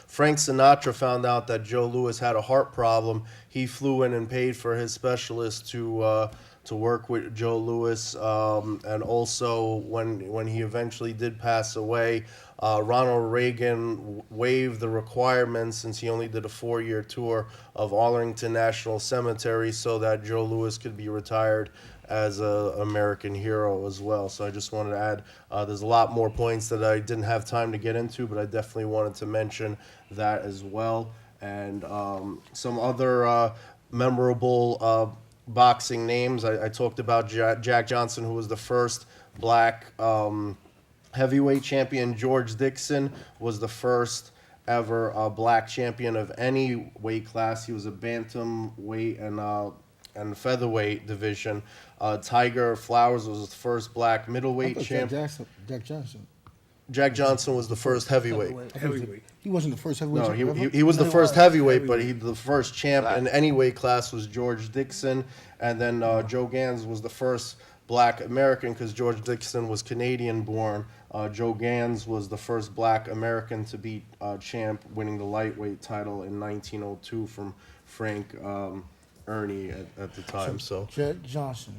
Frank Sinatra found out that Joe Louis had a heart problem, he flew in and paid for his specialist to work with Joe Louis. And also, when he eventually did pass away, Ronald Reagan waived the requirements, since he only did a 4-year tour of Arlington National Cemetery, so that Joe Louis could be retired as an American hero as well. So I just wanted to add, there's a lot more points that I didn't have time to get into, but I definitely wanted to mention that as well. And some other memorable boxing names. I talked about Jack Johnson, who was the first black heavyweight champion. George Dixon was the first ever black champion of any weight class. He was a bantamweight and featherweight division. Tiger Flowers was the first black middleweight champion. Jack Johnson was the first heavyweight. He wasn't the first heavyweight. No, he was the first heavyweight, but the first champ in any weight class was George Dixon. And then Joe Gans was the first black American, because George Dixon was Canadian born. Joe Gans was the first black American to beat champ, winning the lightweight title in 1902 from Frank Ernie at the time. So Jack Johnson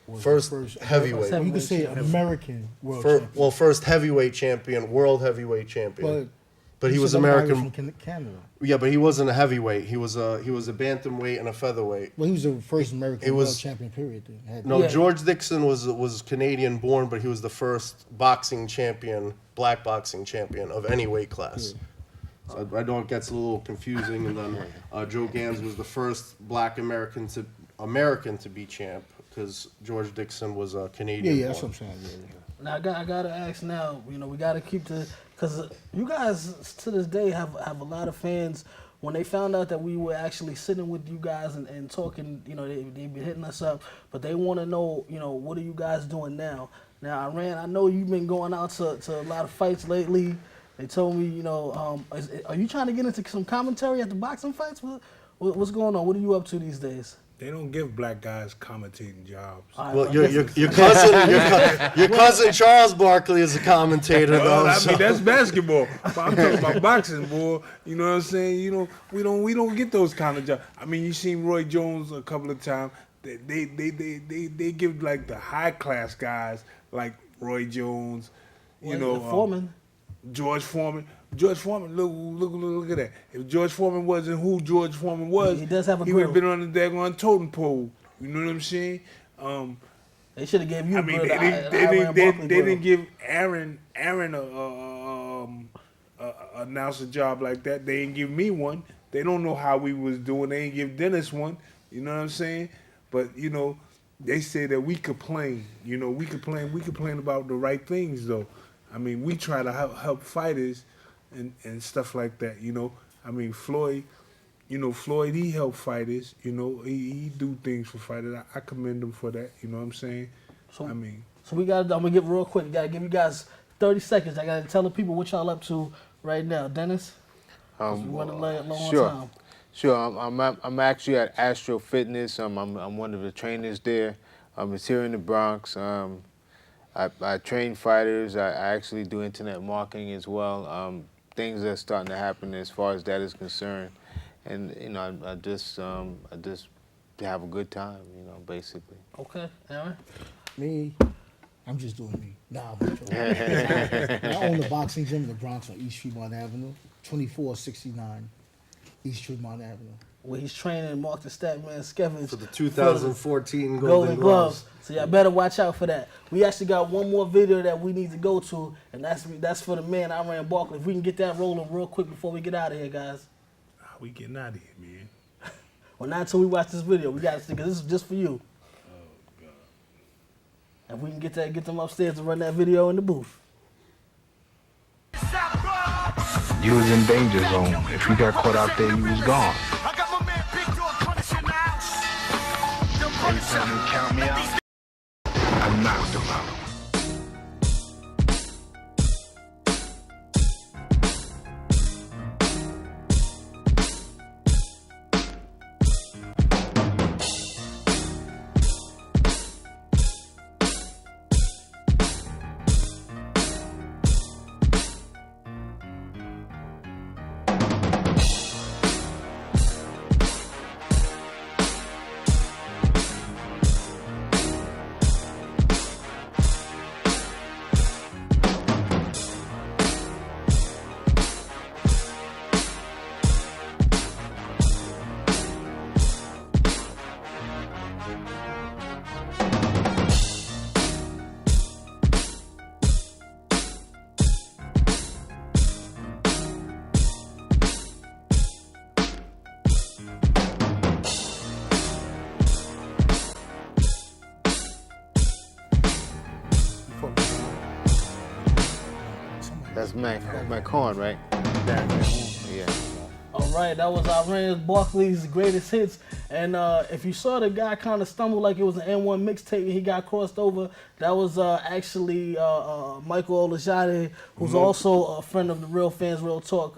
was first the first heavyweight. You could say American world champion. Well, first heavyweight champion, world heavyweight champion. But he was American. From Canada. Yeah, but he wasn't a heavyweight. He was a bantamweight and a featherweight. Well, he was the first American world champion. Period. George Dixon was Canadian born, but he was the first boxing champion, black boxing champion of any weight class. Yeah. So I know it gets a little confusing. And then Joe Gans was the first black American to be champ, because George Dixon was a Canadian. Yeah, that's what I'm saying. Yeah. Now I gotta ask now. You know, we gotta keep because you guys to this day have a lot of fans. When they found out that we were actually sitting with you guys and talking, you know, they've been hitting us up, but they want to know, you know, what are you guys doing now? Now, Iran, I know you've been going out to a lot of fights lately. They told me, you know, are you trying to get into some commentary at the boxing fights? What's going on? What are you up to these days? They don't give black guys commentating jobs. Well, your cousin Charles Barkley is a commentator, though. I mean, that's basketball. But I'm talking about boxing, boy. You know what I'm saying? You know, we don't get those kind of jobs. I mean, you seen Roy Jones a couple of times. They give like the high class guys like Roy Jones. You know, Foreman. George Foreman. George Foreman, look at that. If George Foreman wasn't who George Foreman was, he does have a he would have been on the daggone totem pole. You know what I'm saying? They should have gave you. I mean, they didn't give Aaron a announcer job like that. They didn't give me one. They don't know how we was doing. They didn't give Dennis one. You know what I'm saying? But you know, they say that we complain. You know, we complain about the right things though. I mean, we try to help fighters. And stuff like that, you know. I mean, Floyd, he helped fighters, you know. He do things for fighters. I commend him for that, you know what I'm saying? So, I mean, so I'm gonna get real quick. Gotta give you guys 30 seconds. I gotta tell the people what y'all up to right now. Dennis, we want to lay it long time. Sure. I'm actually at Astro Fitness. I'm one of the trainers there. It's here in the Bronx. I train fighters. I actually do internet marketing as well. Things are starting to happen as far as that is concerned, and you know, I just have a good time. You know, basically. Okay, Aaron. Me, I'm just doing me. Nah, I'm joking. I own a boxing gym in the Bronx on East Tremont Avenue, 2469 East Tremont Avenue. Where he's training Mark the Statman Skevich For the 2014 Golden Gloves. So y'all better watch out for that. We actually got one more video that we need to go to, and that's for the man Iran Barkley. If we can get that rolling real quick before we get out of here, guys. we getting out of here, man. Well, not until we watch this video. We got to stick, because this is just for you. Oh, God. If we can get them upstairs to run that video in the booth. You was in danger zone. If you got caught out there, you was gone. Every time you count me out, I knocked him out. That's Mac Horn, right? Yeah. All right, that was Iran Barkley's greatest hits. And if you saw the guy kind of stumble like it was an N1 mixtape and he got crossed over, that was actually Michael Olajade, who's also a friend of the Real Fans Real Talk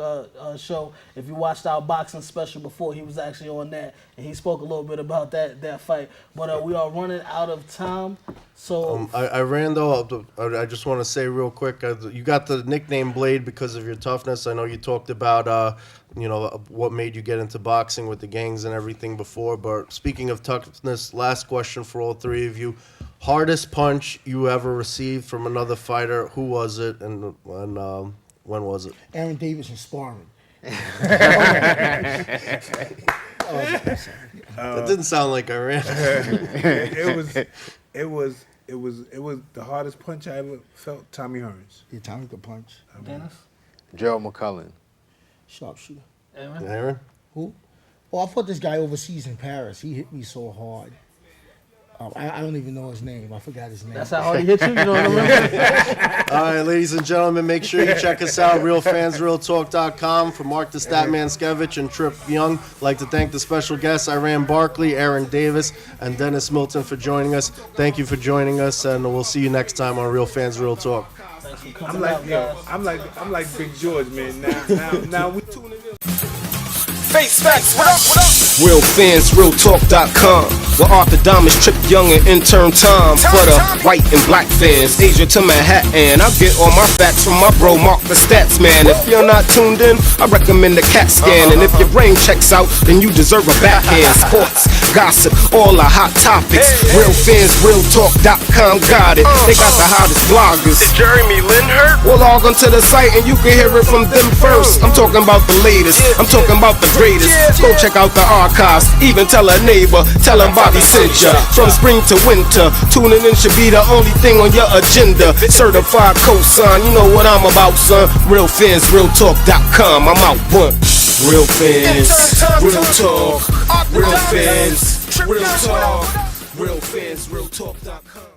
show. If you watched our boxing special before, he was actually on that, and he spoke a little bit about that fight. But we are running out of time. So I ran though. I just want to say real quick, you got the nickname Blade because of your toughness. I know you talked about what made you get into boxing with the gangs and everything before. But speaking of toughness, last question for all three of you: hardest punch you ever received from another fighter? Who was it, and when was it? Aaron Davis and sparring. That didn't sound like Iran. It was the hardest punch I ever felt. Tommy Hearns. Yeah, Tommy could punch. Dennis? Joe McCullen. Sharpshooter. Aaron? Who? Oh, I fought this guy overseas in Paris. He hit me so hard. I don't even know his name. I forgot his name. That's how hard he hit you? You don't remember? All right, ladies and gentlemen, make sure you check us out, realfansrealtalk.com. For Mark the Statman Skevich and Trip Young, I'd like to thank the special guests, Iran Barkley, Aaron Davis, and Dennis Milton for joining us. Thank you for joining us, and we'll see you next time on Real Fans Real Talk. I'm like Big George, man. Now we tuning in. Face facts, what up, what up? RealFansRealTalk.com, where Arthur Damas, Trip Young, and intern Tom. For the white and black fans, Asia to Manhattan, I get all my facts from my bro Mark the Statsman. If you're not tuned in, I recommend the CAT scan. And if your brain checks out, then you deserve a backhand. Sports, gossip, all the hot topics. RealFansRealTalk.com got it. They got the hottest bloggers. Is Jeremy Lin hurt? Well, log on to the site and you can hear it from them first. I'm talking about the latest, I'm talking about the greatest. Go check out the archives, even tell a neighbor, tell them Bobby sent ya. From spring to winter, tuning in should be the only thing on your agenda. Certified cosign, you know what I'm about, son. RealFansRealTalk.com, I'm out one. Real fans, real talk, real fans, real talk, RealFansRealTalk.com.